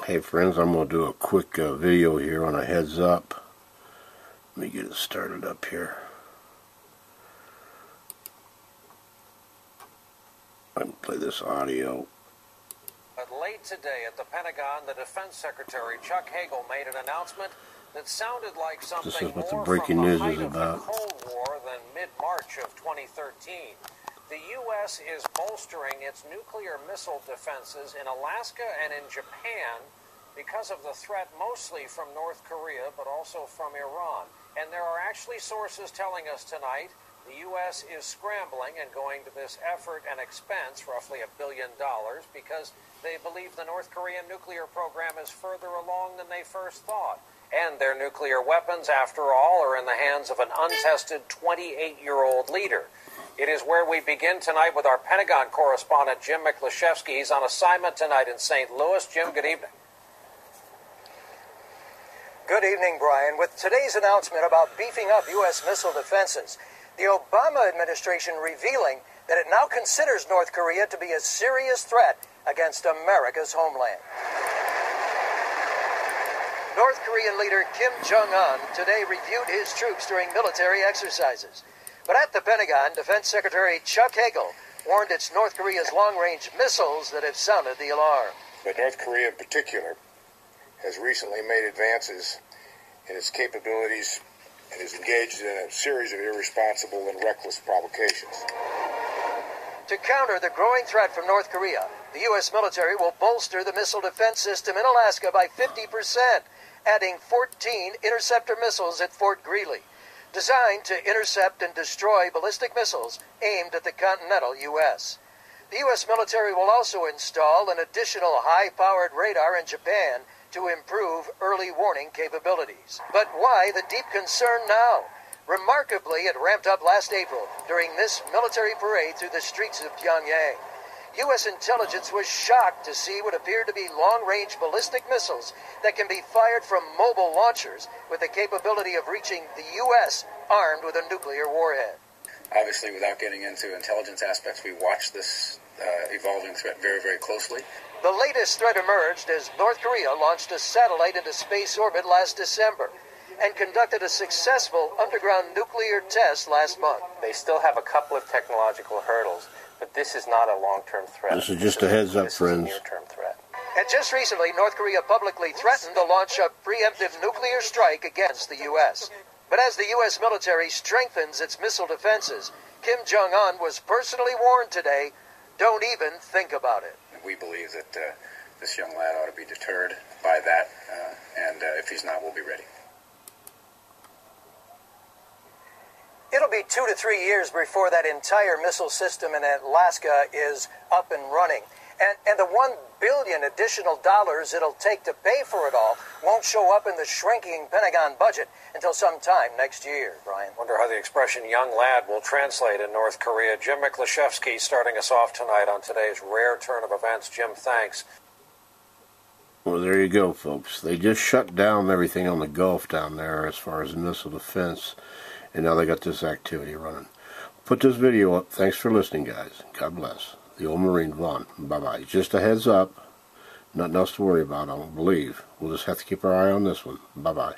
Hey friends, I'm going to do a quick video here on a heads up. Let me get it started up here. I can play this audio. But late today at the Pentagon, the Defense Secretary Chuck Hagel made an announcement that sounded like something This is what the more breaking from the news height is of the about. Cold War than mid-March of 2013. The U.S. is bolstering its nuclear missile defenses in Alaska and in Japan because of the threat mostly from North Korea, but also from Iran. And there are actually sources telling us tonight the U.S. is scrambling and going to this effort and expense, roughly $1 billion, because they believe the North Korean nuclear program is further along than they first thought. And their nuclear weapons, after all, are in the hands of an untested 28-year-old leader. It is where we begin tonight with our Pentagon correspondent, Jim Miklashevsky. He's on assignment tonight in St. Louis. Jim, good evening. Good evening, Brian. With today's announcement about beefing up U.S. missile defenses, the Obama administration revealing that it now considers North Korea to be a serious threat against America's homeland. North Korean leader Kim Jong-un today reviewed his troops during military exercises. But at the Pentagon, Defense Secretary Chuck Hagel warned it's North Korea's long-range missiles that have sounded the alarm. But North Korea in particular has recently made advances in its capabilities and is engaged in a series of irresponsible and reckless provocations. To counter the growing threat from North Korea, the U.S. military will bolster the missile defense system in Alaska by 50%, adding 14 interceptor missiles at Fort Greely, designed to intercept and destroy ballistic missiles aimed at the continental U.S. The U.S. military will also install an additional high-powered radar in Japan to improve early warning capabilities. But why the deep concern now? Remarkably, it ramped up last April during this military parade through the streets of Pyongyang. U.S. intelligence was shocked to see what appeared to be long-range ballistic missiles that can be fired from mobile launchers with the capability of reaching the U.S. armed with a nuclear warhead. Obviously, without getting into intelligence aspects, we watch this evolving threat very, very closely. The latest threat emerged as North Korea launched a satellite into space orbit last December and conducted a successful underground nuclear test last month. They still have a couple of technological hurdles, but this is not a long-term threat. This is just a heads up, friends. This is a near-term threat. And just recently, North Korea publicly threatened to launch a preemptive nuclear strike against the U.S. But as the U.S. military strengthens its missile defenses, Kim Jong-un was personally warned today, don't even think about it. We believe that this young lad ought to be deterred by that, and if he's not, we'll be ready. It'll be 2 to 3 years before that entire missile system in Alaska is up and running. And the $1 billion additional dollars it'll take to pay for it all won't show up in the shrinking Pentagon budget until sometime next year, Brian. Wonder how the expression young lad will translate in North Korea. Jim Miklashevsky starting us off tonight on today's rare turn of events. Jim, thanks. Well, there you go, folks. They just shut down everything on the Gulf down there as far as missile defense, and now they got this activity running. Put this video up. Thanks for listening, guys. God bless. The old Marine Vaughn. Bye-bye. Just a heads up. Nothing else to worry about, I don't believe. We'll just have to keep our eye on this one. Bye-bye.